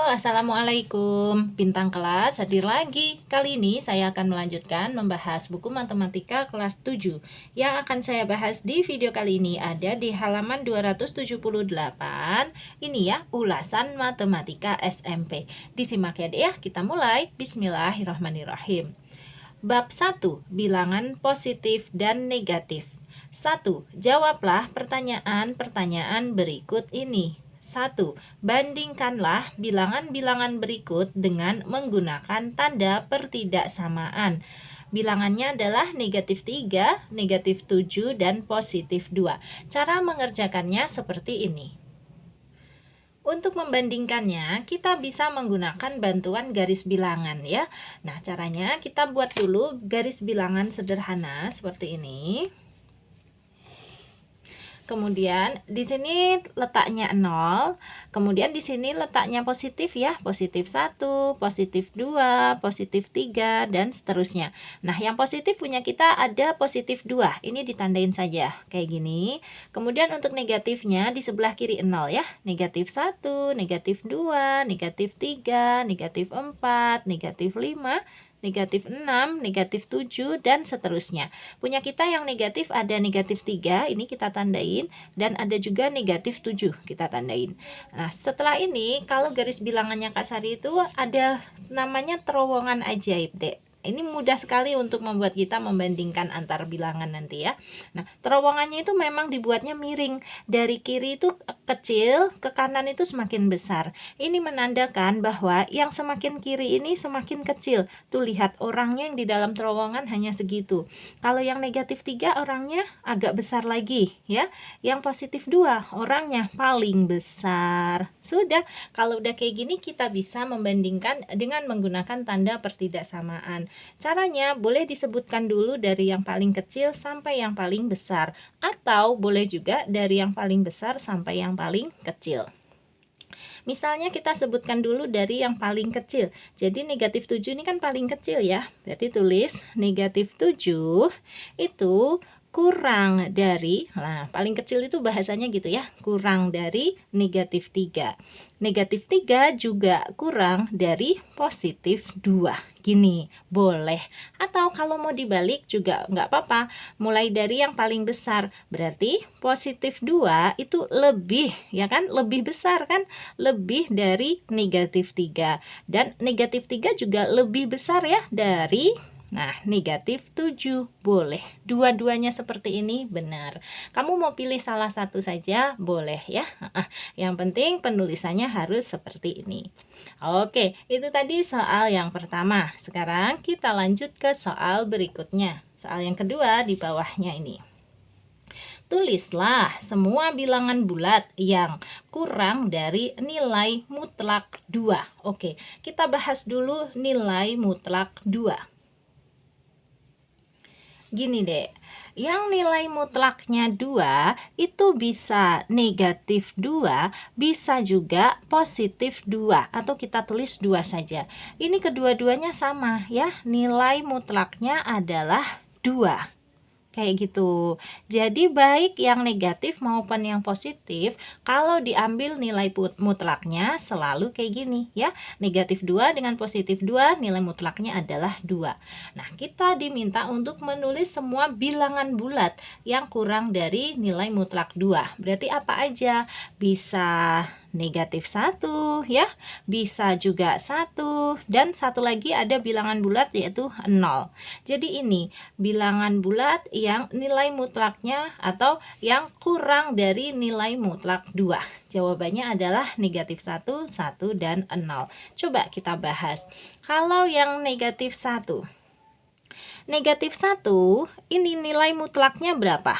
Assalamualaikum. Bintang kelas hadir lagi. Kali ini saya akan melanjutkan membahas buku matematika kelas 7. Yang akan saya bahas di video kali ini ada di halaman 278. Ini ya, ulasan matematika SMP. Disimak ya Dek ya, kita mulai. Bismillahirrahmanirrahim. Bab 1, bilangan positif dan negatif. 1. Jawablah pertanyaan-pertanyaan berikut ini. 1. Bandingkanlah bilangan-bilangan berikut dengan menggunakan tanda pertidaksamaan. Bilangannya adalah negatif 3, negatif 7, dan positif 2. Cara mengerjakannya seperti ini. Untuk membandingkannya, kita bisa menggunakan bantuan garis bilangan ya. Nah, caranya kita buat dulu garis bilangan sederhana seperti ini. Kemudian di sini letaknya 0, kemudian di sini letaknya positif ya, positif 1, positif 2, positif 3, dan seterusnya. Nah, yang positif punya kita ada positif 2, ini ditandain saja, kayak gini. Kemudian untuk negatifnya di sebelah kiri 0 ya, negatif 1, negatif 2, negatif 3, negatif 4, negatif 5, negatif 6, negatif 7, dan seterusnya. Punya kita yang negatif ada negatif 3, ini kita tandain, dan ada juga negatif 7, kita tandain. Nah, setelah ini, kalau garis bilangannya Kak Sari itu ada namanya terowongan ajaib, Dek. Ini mudah sekali untuk membuat kita membandingkan antar bilangan nanti ya. Nah, terowongannya itu memang dibuatnya miring. Dari kiri itu kecil, ke kanan itu semakin besar. Ini menandakan bahwa yang semakin kiri ini semakin kecil. Tuh lihat orangnya yang di dalam terowongan hanya segitu. Kalau yang negatif 3 orangnya agak besar lagi ya. Yang positif 2 orangnya paling besar. Sudah, kalau udah kayak gini kita bisa membandingkan dengan menggunakan tanda pertidaksamaan. Caranya boleh disebutkan dulu dari yang paling kecil sampai yang paling besar, atau boleh juga dari yang paling besar sampai yang paling kecil. Misalnya kita sebutkan dulu dari yang paling kecil. Jadi negatif 7 ini kan paling kecil ya. Berarti tulis negatif 7 itu kurang dari, nah paling kecil itu bahasanya gitu ya, kurang dari negatif 3. Negatif 3 juga kurang dari positif 2. Gini, boleh. Atau kalau mau dibalik juga nggak apa-apa. Mulai dari yang paling besar. Berarti positif 2 itu lebih, ya kan? Lebih besar kan? Lebih dari negatif 3. Dan negatif 3 juga lebih besar ya dari negatif 7. Boleh. Dua-duanya seperti ini benar. Kamu mau pilih salah satu saja boleh ya. Yang penting penulisannya harus seperti ini. Oke, itu tadi soal yang pertama. Sekarang kita lanjut ke soal berikutnya. Soal yang kedua di bawahnya ini. Tulislah semua bilangan bulat yang kurang dari nilai mutlak 2. Oke, kita bahas dulu nilai mutlak 2. Gini deh, yang nilai mutlaknya 2 itu bisa negatif 2, bisa juga positif 2, atau kita tulis 2 saja. Ini kedua-duanya sama ya, nilai mutlaknya adalah 2. Kayak gitu. Jadi baik yang negatif maupun yang positif, kalau diambil nilai mutlaknya selalu kayak gini ya. Negatif 2 dengan positif 2, nilai mutlaknya adalah 2. Nah, kita diminta untuk menulis semua bilangan bulat yang kurang dari nilai mutlak 2. Berarti apa aja? Bisa negatif 1 ya, bisa juga 1, dan satu lagi ada bilangan bulat yaitu 0. Jadi ini bilangan bulat yang nilai mutlaknya atau yang kurang dari nilai mutlak 2. Jawabannya adalah negatif 1, 1, dan 0. Coba kita bahas. Kalau yang negatif 1. Negatif 1 ini nilai mutlaknya berapa?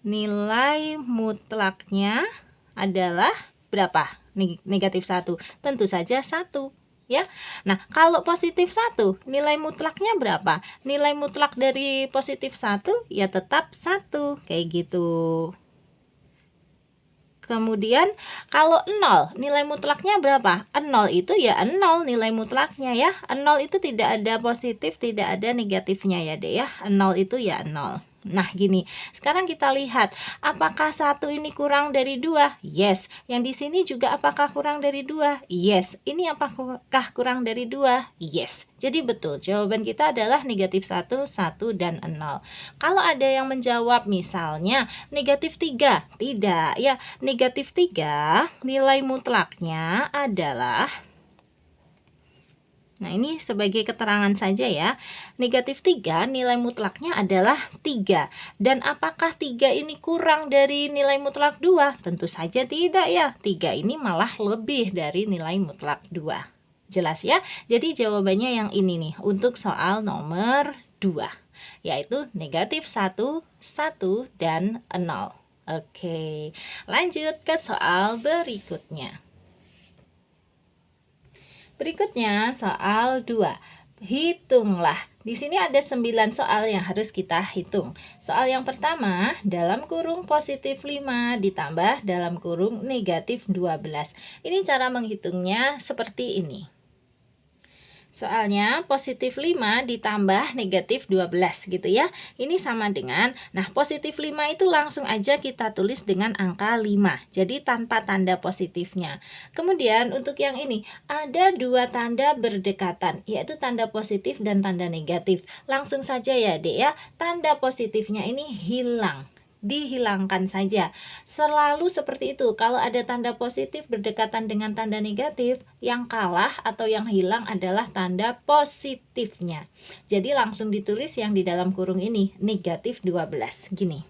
Nilai mutlaknya adalah berapa? Negatif 1. Tentu saja 1. Ya. Nah, kalau positif 1, nilai mutlaknya berapa? Nilai mutlak dari positif 1 ya tetap 1. Kayak gitu. Kemudian kalau 0, nilai mutlaknya berapa? 0 itu ya 0 nilai mutlaknya ya. 0 itu tidak ada positif, tidak ada negatifnya ya Dek ya. 0 itu ya 0. Nah, gini. Sekarang kita lihat, apakah 1 ini kurang dari 2? Yes. Yang di sini juga apakah kurang dari 2? Yes. Ini apakah kurang dari 2? Yes. Jadi betul, jawaban kita adalah negatif 1, 1, dan 0. Kalau ada yang menjawab misalnya negatif 3, tidak ya. Negatif 3 nilai mutlaknya adalah, nah, ini sebagai keterangan saja ya. Negatif 3 nilai mutlaknya adalah 3. Dan apakah 3 ini kurang dari nilai mutlak 2? Tentu saja tidak ya. 3 ini malah lebih dari nilai mutlak 2. Jelas ya? Jadi jawabannya yang ini nih untuk soal nomor 2. Yaitu negatif 1, 1, dan 0. Oke, lanjut ke soal berikutnya. Berikutnya soal 2. Hitunglah. Di sini ada 9 soal yang harus kita hitung. Soal yang pertama, dalam kurung positif 5 ditambah dalam kurung negatif 12. Ini cara menghitungnya seperti ini. Soalnya positif 5 ditambah negatif 12 gitu ya. Ini sama dengan, nah positif 5 itu langsung aja kita tulis dengan angka 5. Jadi tanpa tanda positifnya. Kemudian untuk yang ini, ada 2 tanda berdekatan, yaitu tanda positif dan tanda negatif. Langsung saja ya Dek ya, tanda positifnya ini hilang. Dihilangkan saja. Selalu seperti itu. Kalau ada tanda positif berdekatan dengan tanda negatif, yang kalah atau yang hilang adalah tanda positifnya. Jadi langsung ditulis yang di dalam kurung ini, negatif 12. Gini.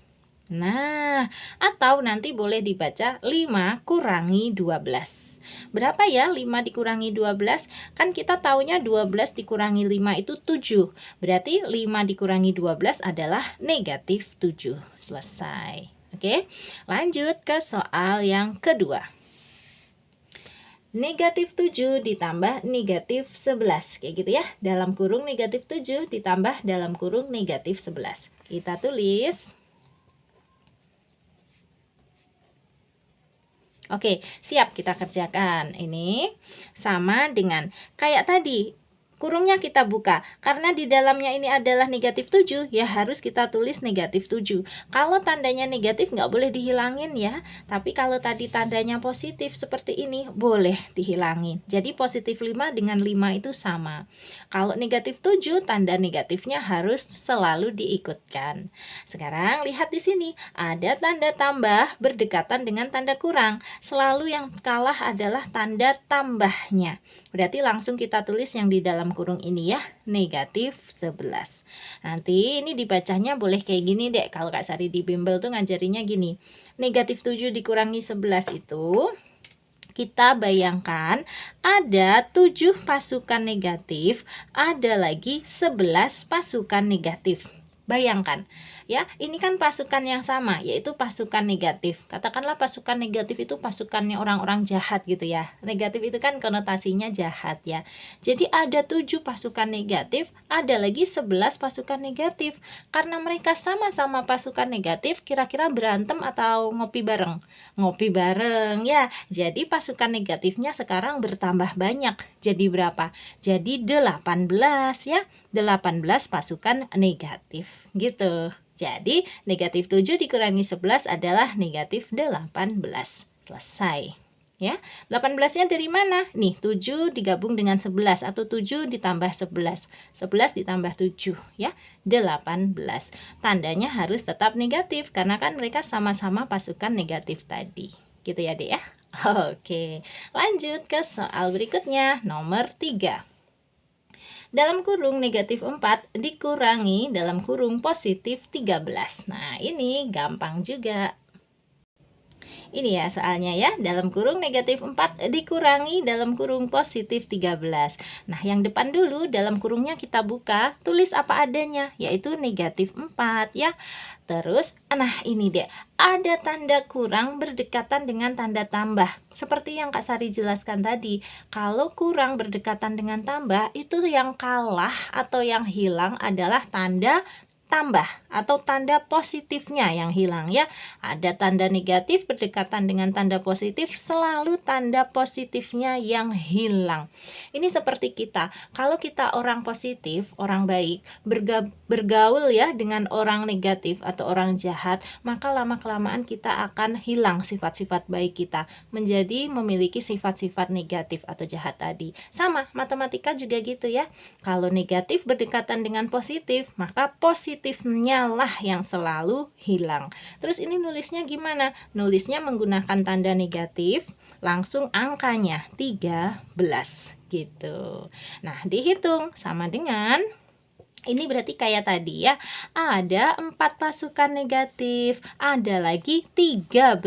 Nah, atau nanti boleh dibaca 5 kurangi 12. Berapa ya 5 dikurangi 12? Kan kita taunya 12 dikurangi 5 itu 7. Berarti 5 dikurangi 12 adalah negatif 7. Selesai. Oke, lanjut ke soal yang kedua. Negatif 7 ditambah negatif 11. Kayak gitu ya. Dalam kurung negatif 7 ditambah dalam kurung negatif 11. Kita tulis. Oke, siap kita kerjakan. Ini sama dengan kayak tadi. Kurungnya kita buka. Karena di dalamnya ini adalah negatif 7, ya harus kita tulis negatif 7. Kalau tandanya negatif nggak boleh dihilangin ya. Tapi kalau tadi tandanya positif seperti ini, boleh dihilangin. Jadi positif 5 dengan 5 itu sama. Kalau negatif 7, tanda negatifnya harus selalu diikutkan. Sekarang lihat di sini, ada tanda tambah berdekatan dengan tanda kurang. Selalu yang kalah adalah tanda tambahnya. Berarti langsung kita tulis yang di dalam kurung ini ya, negatif 11. Nanti ini dibacanya boleh kayak gini deh. Kalau Kak Sari di bimbel tuh ngajarinya gini. Negatif 7 dikurangi 11 itu, kita bayangkan ada 7 pasukan negatif, ada lagi 11 pasukan negatif. Bayangkan ya, ini kan pasukan yang sama, yaitu pasukan negatif. Katakanlah pasukan negatif itu pasukannya orang-orang jahat gitu ya. Negatif itu kan konotasinya jahat ya. Jadi ada 7 pasukan negatif, ada lagi 11 pasukan negatif. Karena mereka sama-sama pasukan negatif, kira-kira berantem atau ngopi bareng? Ngopi bareng ya. Jadi pasukan negatifnya sekarang bertambah banyak. Jadi berapa? Jadi 18 ya. 18 pasukan negatif gitu. Jadi negatif 7 dikurangi 11 adalah negatif 18. Selesai. Ya, 18-nya dari mana? Nih, 7 digabung dengan 11 atau 7 ditambah 11. 11 ditambah 7 ya, 18. Tandanya harus tetap negatif karena kan mereka sama-sama pasukan negatif tadi. Gitu ya, Dek ya. Oke, lanjut ke soal berikutnya, nomor 3. Dalam kurung negatif 4 dikurangi dalam kurung positif 13. Nah, ini gampang juga. Ini ya soalnya ya, dalam kurung negatif 4 dikurangi dalam kurung positif 13. Nah, yang depan dulu dalam kurungnya kita buka, tulis apa adanya, yaitu negatif 4 ya. Terus, nah ini deh, ada tanda kurang berdekatan dengan tanda tambah. Seperti yang Kak Sari jelaskan tadi, kalau kurang berdekatan dengan tambah, itu yang kalah atau yang hilang adalah tanda ditambah atau tanda positifnya yang hilang ya. Ada tanda negatif berdekatan dengan tanda positif, selalu tanda positifnya yang hilang. Ini seperti kita, kalau kita orang positif, orang baik, bergaul ya dengan orang negatif atau orang jahat, maka lama-kelamaan kita akan hilang sifat-sifat baik kita, menjadi memiliki sifat-sifat negatif atau jahat tadi. Sama, matematika juga gitu ya. Kalau negatif berdekatan dengan positif, maka positifnya lah yang selalu hilang. Terus ini nulisnya gimana? Nulisnya menggunakan tanda negatif, langsung angkanya 13 gitu. Nah, dihitung sama dengan ini berarti kayak tadi ya, ada 4 pasukan negatif, ada lagi 13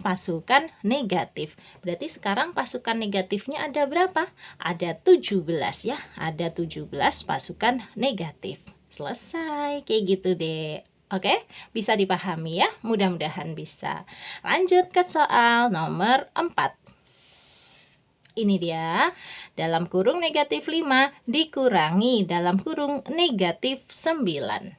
pasukan negatif. Berarti sekarang pasukan negatifnya ada berapa? Ada 17 ya, ada 17 pasukan negatif. Selesai, kayak gitu deh. Oke, bisa dipahami ya? Mudah-mudahan bisa. Lanjut ke soal nomor 4. Ini dia, dalam kurung negatif 5 dikurangi dalam kurung negatif 9.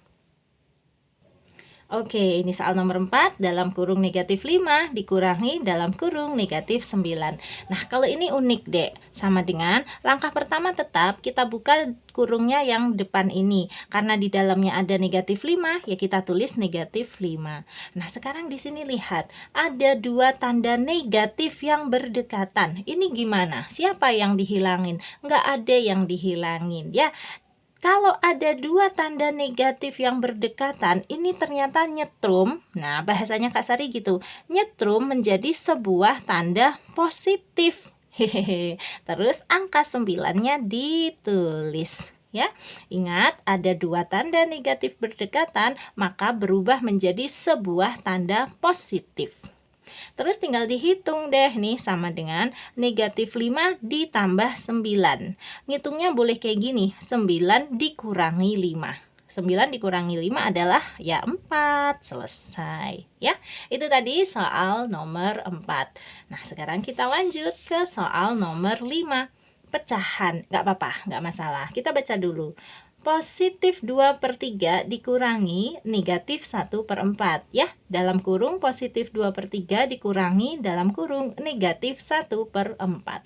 Oke, ini soal nomor 4, dalam kurung negatif 5 dikurangi dalam kurung negatif 9. Nah, kalau ini unik dek, sama dengan langkah pertama tetap kita buka kurungnya yang depan ini. Karena di dalamnya ada negatif 5, ya kita tulis negatif 5. Nah, sekarang di sini lihat, ada 2 tanda negatif yang berdekatan. Ini gimana? Siapa yang dihilangin? Nggak ada yang dihilangin, ya. Kalau ada 2 tanda negatif yang berdekatan, ini ternyata nyetrum. Nah, bahasanya Kak Sari gitu. Nyetrum menjadi sebuah tanda positif. Hehehe. Terus angka 9-nya ditulis. Ya, ingat ada 2 tanda negatif berdekatan, maka berubah menjadi sebuah tanda positif. Terus tinggal dihitung deh nih, sama dengan negatif 5 ditambah 9. Ngitungnya boleh kayak gini, 9 dikurangi 5. 9 dikurangi 5 adalah ya 4. Selesai ya. Itu tadi soal nomor 4. Nah, sekarang kita lanjut ke soal nomor 5. Pecahan, nggak apa-apa, nggak masalah. Kita baca dulu. Positif 2/3 dikurangi negatif 1/4 ya. Dalam kurung positif 2/3 dikurangi dalam kurung negatif 1/4.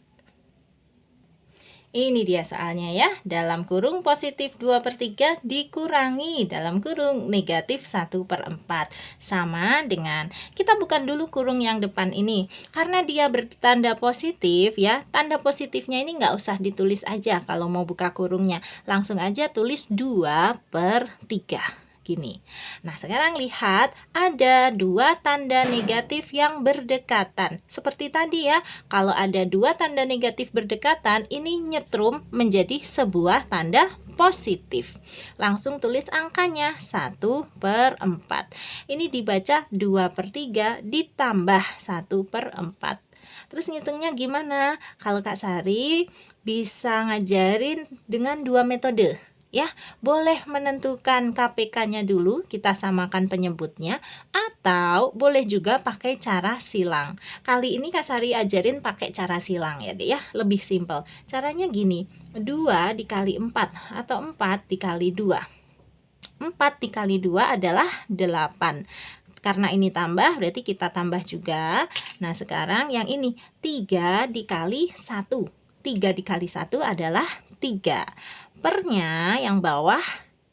Ini dia soalnya ya, dalam kurung positif 2/3 dikurangi dalam kurung negatif 1/4. Sama dengan, kita bukan dulu kurung yang depan ini, karena dia bertanda positif ya, tanda positifnya ini nggak usah ditulis aja kalau mau buka kurungnya. Langsung aja tulis 2/3. Gini. Nah, sekarang lihat ada 2 tanda negatif yang berdekatan. Seperti tadi ya, kalau ada 2 tanda negatif berdekatan, ini nyetrum menjadi sebuah tanda positif. Langsung tulis angkanya 1/4. Ini dibaca 2/3 ditambah 1/4. Terus ngitungnya gimana? Kalau Kak Sari bisa ngajarin dengan 2 metode. Ya, boleh menentukan KPK-nya dulu, kita samakan penyebutnya, atau boleh juga pakai cara silang. Kali ini Kak Sari ajarin pakai cara silang ya deh ya, lebih simpel. Caranya gini, 2 dikali 4 atau 4 dikali 2. 4 dikali 2 adalah 8. Karena ini tambah, berarti kita tambah juga. Nah, sekarang yang ini 3 dikali 1. 3 dikali 1 adalah 3. Pernya yang bawah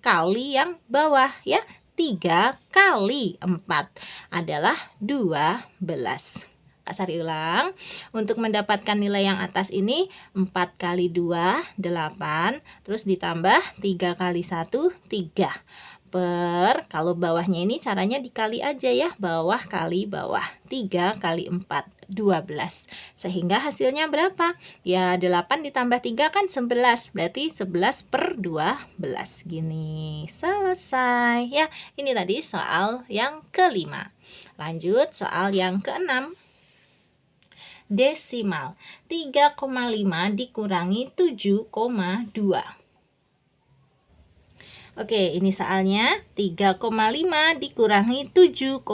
kali yang bawah ya. 3 kali 4 adalah 12. Kak Sari ulang. Untuk mendapatkan nilai yang atas ini 4 kali 2, 8. Terus ditambah 3 kali 1, 3. Kalau bawahnya ini caranya dikali aja ya. Bawah kali bawah. 3 kali 4, 12. Sehingga hasilnya berapa? Ya 8 ditambah 3 kan 11. Berarti 11/12. Gini. Selesai ya. Ini tadi soal yang kelima. Lanjut soal yang keenam. Desimal 3,5 dikurangi 7,2. Oke, ini soalnya 3,5 dikurangi 7,2.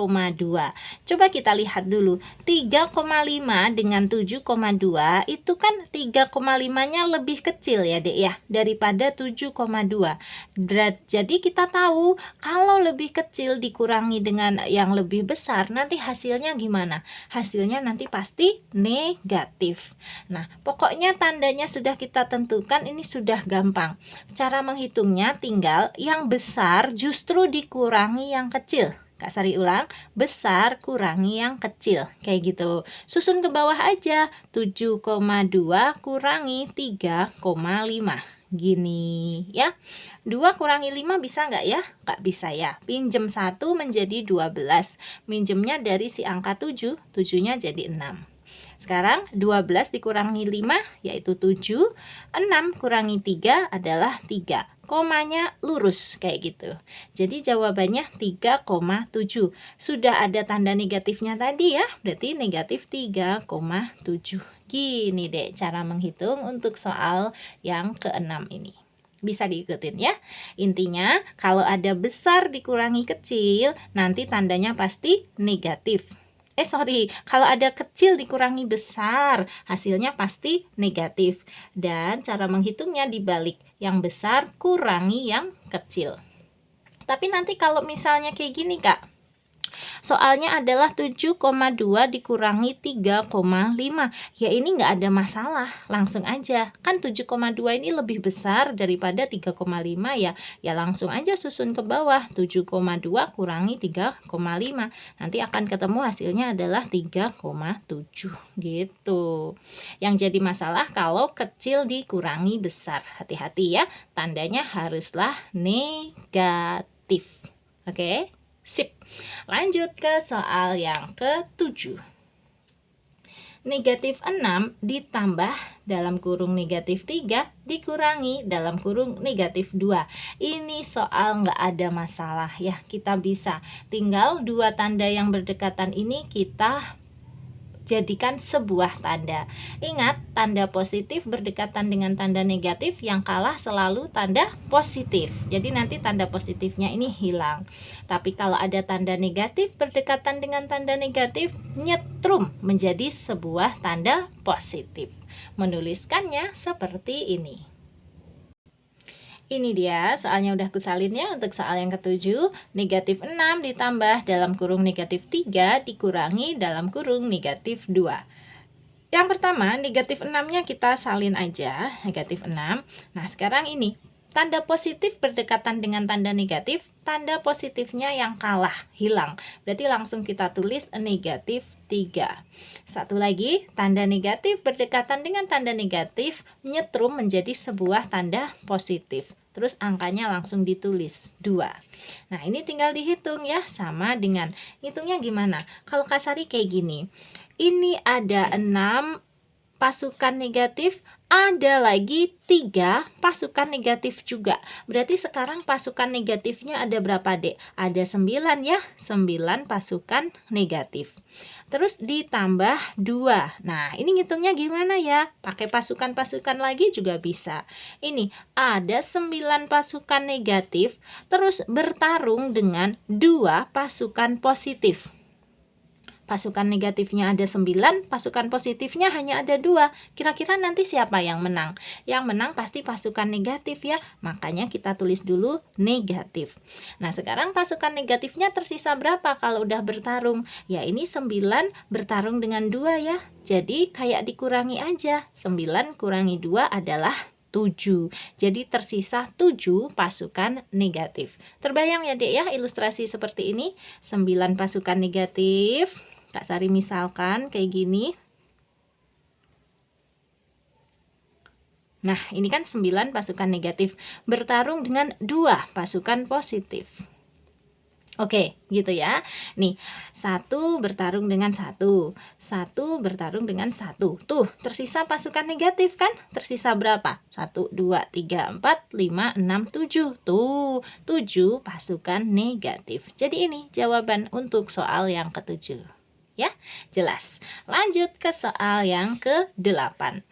Coba kita lihat dulu. 3,5 dengan 7,2 itu kan 3,5-nya lebih kecil ya, Dek ya, daripada 7,2. Jadi kita tahu kalau lebih kecil dikurangi dengan yang lebih besar, nanti hasilnya gimana? Hasilnya nanti pasti negatif. Nah, pokoknya tandanya sudah kita tentukan, ini sudah gampang. Cara menghitungnya tinggal yang besar justru dikurangi yang kecil. Kak Sari ulang, besar kurangi yang kecil. Kayak gitu. Susun ke bawah aja. 7,2 kurangi 3,5. Gini ya. 2 kurangi 5 bisa nggak ya? Nggak bisa ya. Pinjem 1 menjadi 12. Minjemnya dari si angka 7, 7-nya jadi 6. Sekarang 12 dikurangi 5 yaitu 7, 6 kurangi 3 adalah 3. Komanya lurus kayak gitu. Jadi jawabannya 3,7. Sudah ada tanda negatifnya tadi ya, berarti negatif 3,7. Gini deh cara menghitung untuk soal yang ke-6 ini. Bisa diikutin ya. Intinya kalau ada besar dikurangi kecil, nanti tandanya pasti negatif. Kalau ada kecil dikurangi besar, hasilnya pasti negatif. Dan cara menghitungnya dibalik, yang besar kurangi yang kecil. Tapi nanti kalau misalnya kayak gini Kak, soalnya adalah 7,2 dikurangi 3,5. Ya ini nggak ada masalah, langsung aja. Kan 7,2 ini lebih besar daripada 3,5 ya. Ya langsung aja susun ke bawah. 7,2 kurangi 3,5. Nanti akan ketemu hasilnya adalah 3,7 gitu. Yang jadi masalah kalau kecil dikurangi besar. Hati-hati ya, tandanya haruslah negatif. Oke? Sip. Lanjut ke soal yang ke-7. Negatif 6 ditambah dalam kurung negatif 3 dikurangi dalam kurung negatif 2. Ini soal nggak ada masalah ya. Kita bisa. Tinggal dua tanda yang berdekatan ini kita jadikan sebuah tanda. Ingat, tanda positif berdekatan dengan tanda negatif, yang kalah selalu tanda positif. Jadi nanti tanda positifnya ini hilang. Tapi kalau ada tanda negatif berdekatan dengan tanda negatif, nyetrum menjadi sebuah tanda positif. Menuliskannya seperti ini. Ini dia soalnya udah kusalin ya. Untuk soal yang ke-7, negatif 6 ditambah dalam kurung negatif 3 dikurangi dalam kurung negatif 2. Yang pertama, negatif 6-nya kita salin aja, negatif 6. Nah, sekarang ini, tanda positif berdekatan dengan tanda negatif, tanda positifnya yang kalah, hilang. Berarti langsung kita tulis negatif 3. Satu lagi, tanda negatif berdekatan dengan tanda negatif, nyetrum menjadi sebuah tanda positif. Terus angkanya langsung ditulis 2. Nah, ini tinggal dihitung ya, sama dengan hitungnya gimana? Kalau Kak Sari kayak gini. Ini ada 6 pasukan negatif, ada lagi 3 pasukan negatif juga. Berarti sekarang pasukan negatifnya ada berapa, Dek? Ada 9 ya, 9 pasukan negatif. Terus ditambah 2. Nah, ini ngitungnya gimana ya? Pakai pasukan-pasukan lagi juga bisa. Ini ada 9 pasukan negatif, terus bertarung dengan 2 pasukan positif. Pasukan negatifnya ada 9, pasukan positifnya hanya ada 2. Kira-kira nanti siapa yang menang? Yang menang pasti pasukan negatif ya. Makanya kita tulis dulu negatif. Nah, sekarang pasukan negatifnya tersisa berapa kalau udah bertarung? Ya, ini 9 bertarung dengan 2 ya. Jadi kayak dikurangi aja. 9 kurangi 2 adalah 7. Jadi tersisa 7 pasukan negatif. Terbayang ya, Dek ya, ilustrasi seperti ini. 9 pasukan negatif. Kak Sari misalkan kayak gini. Nah, ini kan 9 pasukan negatif bertarung dengan 2 pasukan positif. Oke, gitu ya. Nih, 1 bertarung dengan 1. 1 bertarung dengan 1. Tuh, tersisa pasukan negatif kan? Tersisa berapa? 1, 2, 3, 4, 5, 6, 7. Tuh, 7 pasukan negatif. Jadi ini jawaban untuk soal yang ke-7. Ya, jelas. Lanjut ke soal yang ke-8.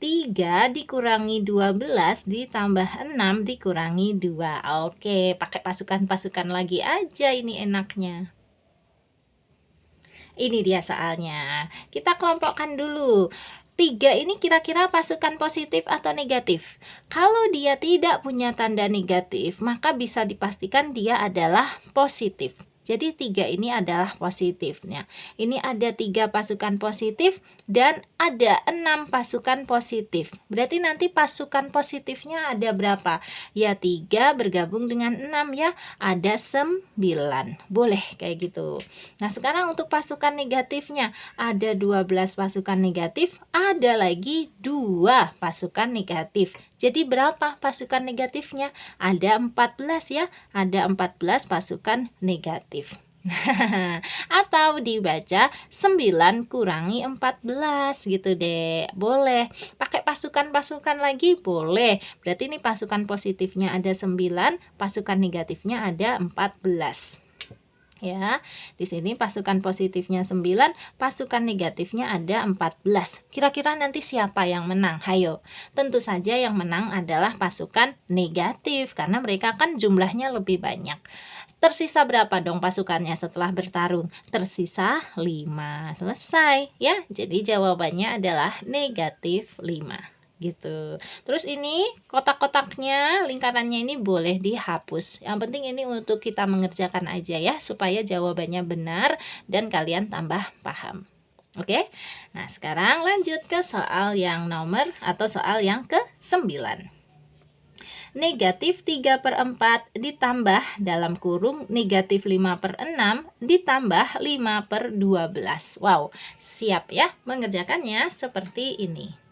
3 dikurangi 12 ditambah 6 dikurangi 2. Oke, pakai pasukan-pasukan lagi aja ini enaknya. Ini dia soalnya. Kita kelompokkan dulu. 3 ini kira-kira pasukan positif atau negatif? Kalau dia tidak punya tanda negatif, maka bisa dipastikan dia adalah positif. Jadi 3 ini adalah positifnya. Ini ada 3 pasukan positif dan ada 6 pasukan positif. Berarti nanti pasukan positifnya ada berapa? Ya 3 bergabung dengan 6 ya. Ada 9. Boleh kayak gitu. Nah sekarang untuk pasukan negatifnya. Ada 12 pasukan negatif. Ada lagi 2 pasukan negatif. Jadi berapa pasukan negatifnya? Ada 14 ya. Ada 14 pasukan negatif. Atau dibaca 9 kurangi 14 gitu deh. Boleh. Pakai pasukan-pasukan lagi boleh. Berarti ini pasukan positifnya ada 9, pasukan negatifnya ada 14. Ya, di sini pasukan positifnya 9, pasukan negatifnya ada 14. Kira-kira nanti siapa yang menang? Hayo. Tentu saja yang menang adalah pasukan negatif karena mereka kan jumlahnya lebih banyak. Tersisa berapa dong pasukannya setelah bertarung? Tersisa 5. Selesai ya. Jadi jawabannya adalah negatif 5. Gitu. Terus ini kotak-kotaknya, lingkarannya ini boleh dihapus. Yang penting ini untuk kita mengerjakan aja ya, supaya jawabannya benar dan kalian tambah paham. Oke? Nah, sekarang lanjut ke soal yang nomor atau soal yang ke-9. Negatif 3/4 ditambah dalam kurung negatif 5/6 ditambah 5/12. Wow, siap ya mengerjakannya seperti ini.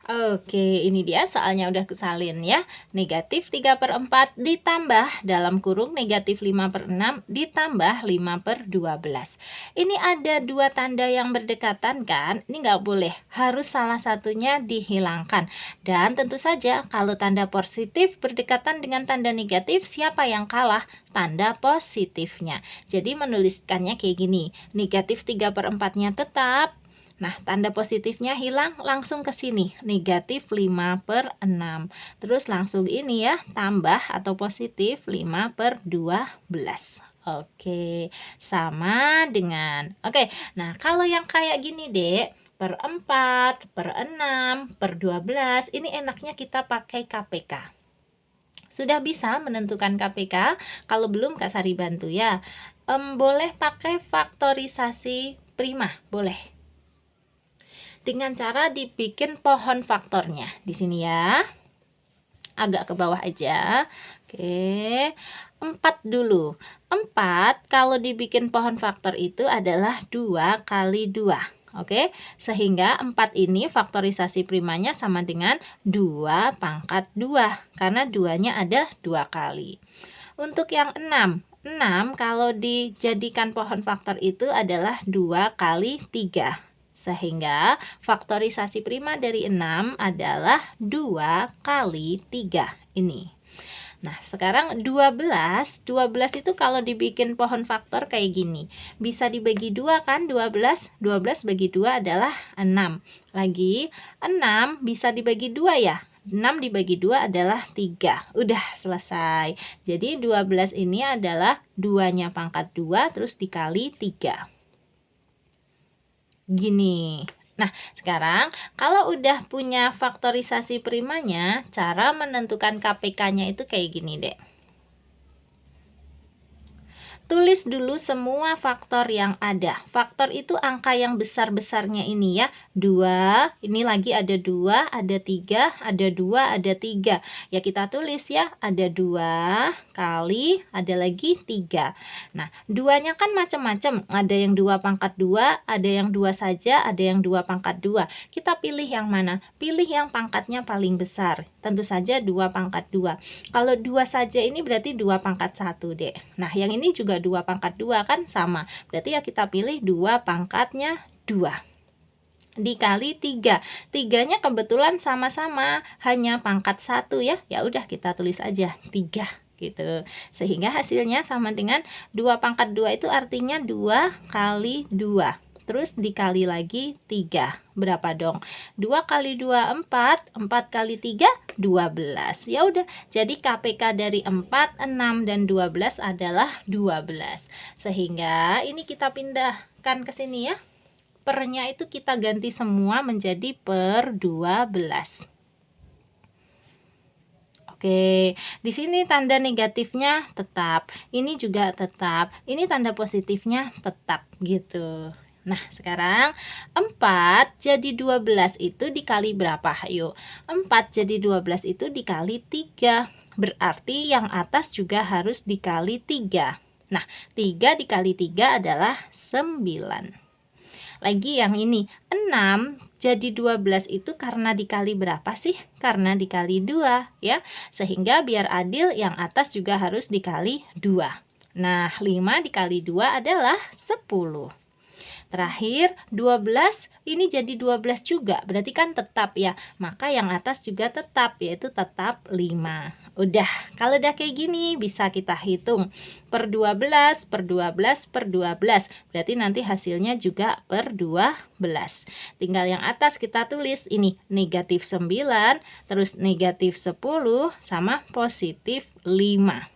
Oke, ini dia soalnya udah kesalin ya. Negatif 3/4 ditambah dalam kurung negatif 5/6 ditambah 5/12. Ini ada 2 tanda yang berdekatan kan? Ini nggak boleh, harus salah satunya dihilangkan. Dan tentu saja kalau tanda positif berdekatan dengan tanda negatif, siapa yang kalah? Tanda positifnya. Jadi menuliskannya kayak gini, negatif 3/4-nya tetap. Nah, tanda positifnya hilang, langsung ke sini, negatif 5/6. Terus langsung ini ya, tambah atau positif 5/12. Oke, sama dengan. Oke, nah kalau yang kayak gini dek, per 4, per 6, per 12, ini enaknya kita pakai KPK. Sudah bisa menentukan KPK? Kalau belum Kak Sari bantu ya. Boleh pakai faktorisasi prima, boleh. Dengan cara dibikin pohon faktornya. Di sini ya. Agak ke bawah aja. Oke. 4 dulu. 4 kalau dibikin pohon faktor itu adalah 2 kali 2. Oke. Sehingga 4 ini faktorisasi primanya sama dengan 2 pangkat 2. Karena 2-nya ada 2 kali. Untuk yang 6 kalau dijadikan pohon faktor itu adalah 2 kali 3. Sehingga faktorisasi prima dari 6 adalah 2 kali 3 ini. Nah, sekarang 12 itu kalau dibikin pohon faktor kayak gini. Bisa dibagi 2 kan 12? 12 bagi 2 adalah 6. Lagi 6 bisa dibagi 2 ya? 6 dibagi 2 adalah 3. Udah selesai. Jadi 12 ini adalah 2-nya pangkat 2 terus dikali 3. Gini. Nah, sekarang kalau udah punya faktorisasi primanya, cara menentukan KPK-nya itu kayak gini, Dek. Tulis dulu semua faktor yang ada. Faktor itu angka yang besar-besarnya ini ya. 2, ini lagi ada 2, ada 3, ada 2, ada 3. Ya kita tulis ya, ada 2 kali, ada lagi 3. Nah, 2-nya kan macam-macam. Ada yang 2 pangkat 2, ada yang 2 saja, ada yang 2 pangkat 2. Kita pilih yang mana? Pilih yang pangkatnya paling besar. Tentu saja 2 pangkat 2. Kalau 2 saja ini berarti 2 pangkat 1, Dek. Nah, yang ini juga 2 pangkat 2 kan sama. Berarti ya kita pilih 2 pangkatnya 2. Dikali 3. 3-nya kebetulan sama-sama, hanya pangkat 1 ya. Ya udah kita tulis aja 3 gitu. Sehingga hasilnya sama dengan 2 pangkat 2 itu artinya 2 kali 2. terus dikali lagi 3. Berapa dong? 2 kali 2 4, 4 kali 3 12. Ya udah, jadi KPK dari 4, 6 dan 12 adalah 12. Sehingga ini kita pindahkan ke sini ya. Pernya itu kita ganti semua menjadi per 12. Oke, di sini tanda negatifnya tetap, ini juga tetap, ini tanda positifnya tetap gitu. Nah, sekarang 4 jadi 12 itu dikali berapa? Ayo, 4 jadi 12 itu dikali 3. Berarti yang atas juga harus dikali 3. Nah, 3 dikali 3 adalah 9. Lagi yang ini 6 jadi 12 itu karena dikali berapa sih? Karena dikali 2 ya. Sehingga biar adil yang atas juga harus dikali 2. Nah, 5 dikali 2 adalah 10. Terakhir 12 ini jadi 12 juga, berarti kan tetap ya. Maka yang atas juga tetap, yaitu tetap 5. Udah, kalau udah kayak gini bisa kita hitung per 12, per 12, per 12. Berarti nanti hasilnya juga per 12. Tinggal yang atas kita tulis ini negatif 9, terus negatif 10 sama positif 5.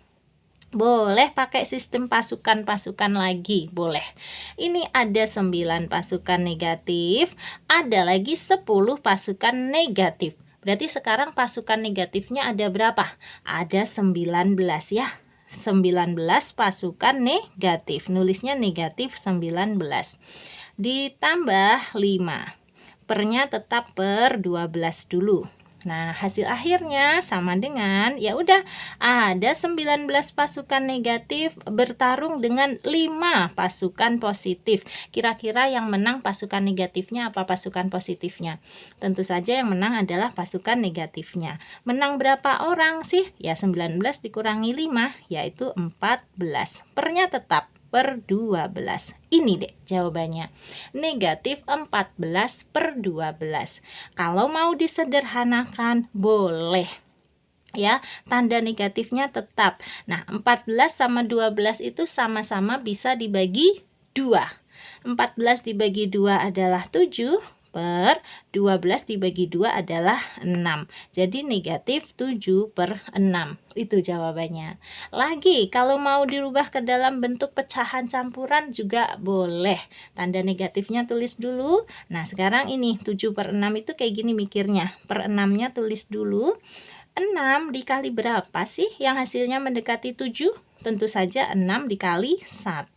Boleh pakai sistem pasukan-pasukan lagi, boleh. Ini ada 9 pasukan negatif, ada lagi 10 pasukan negatif. Berarti sekarang pasukan negatifnya ada berapa? Ada 19 ya. 19 pasukan negatif. Nulisnya negatif 19. Ditambah 5. Pernya tetap per 12 dulu. Nah, hasil akhirnya sama dengan ya udah ada 19 pasukan negatif bertarung dengan 5 pasukan positif. Kira-kira yang menang pasukan negatifnya apa pasukan positifnya? Tentu saja yang menang adalah pasukan negatifnya. Menang berapa orang sih? Ya 19 dikurangi 5 yaitu 14. Pernya tetap per 12. Ini deh jawabannya. Negatif 14 per 12. Kalau mau disederhanakan boleh ya, tanda negatifnya tetap. Nah, 14 sama 12 itu sama-sama bisa dibagi 2. 14 dibagi 2 adalah 7 per 12 dibagi 2 adalah 6. Jadi negatif 7 per 6. Itu jawabannya. Lagi, kalau mau dirubah ke dalam bentuk pecahan campuran juga boleh. Tanda negatifnya tulis dulu. Nah, sekarang ini 7 per 6 itu kayak gini mikirnya. Per 6-nya tulis dulu. 6 dikali berapa sih yang hasilnya mendekati 7? Tentu saja 6 dikali 1.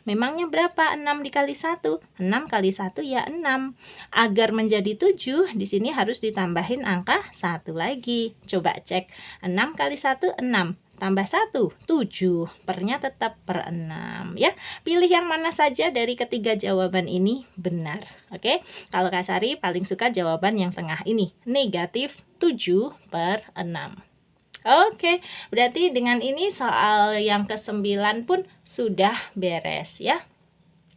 Memangnya berapa 6 dikali 1? 6 kali 1 ya 6. Agar menjadi 7, di sini harus ditambahin angka 1 lagi. Coba cek. 6 kali 1, 6. Tambah 1, 7. Pernya tetap per 6 ya. Pilih yang mana saja dari ketiga jawaban ini benar. Oke. Kalau Kak Sari paling suka jawaban yang tengah ini, negatif 7 per 6. Oke, berarti dengan ini soal yang ke-9 pun sudah beres ya.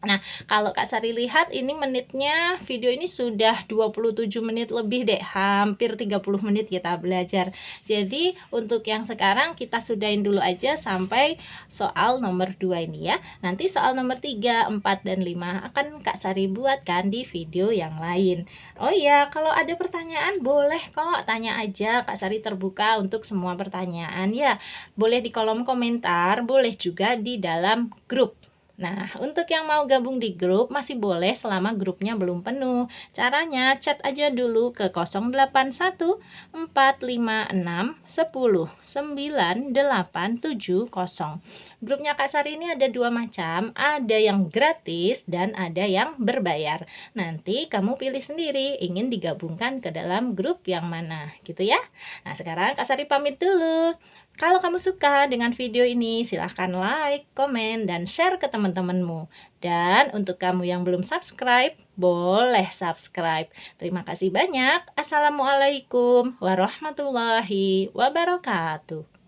Nah, kalau Kak Sari lihat ini menitnya, video ini sudah 27 menit lebih deh, hampir 30 menit kita belajar. Jadi untuk yang sekarang kita sudahin dulu aja sampai soal nomor 2 ini ya. Nanti soal nomor 3, 4, dan 5 akan Kak Sari buatkan di video yang lain. Oh iya, kalau ada pertanyaan boleh kok, tanya aja, Kak Sari terbuka untuk semua pertanyaan ya. Boleh di kolom komentar, boleh juga di dalam grup. Nah, untuk yang mau gabung di grup masih boleh selama grupnya belum penuh. Caranya chat aja dulu ke 081 456 10 9870. Grupnya Kak Sari ini ada 2 macam, ada yang gratis dan ada yang berbayar. Nanti kamu pilih sendiri ingin digabungkan ke dalam grup yang mana, gitu ya. Nah, sekarang Kak Sari pamit dulu. Kalau kamu suka dengan video ini, silahkan like, komen, dan share ke teman-temanmu. Dan untuk kamu yang belum subscribe, boleh subscribe. Terima kasih banyak. Assalamualaikum warahmatullahi wabarakatuh.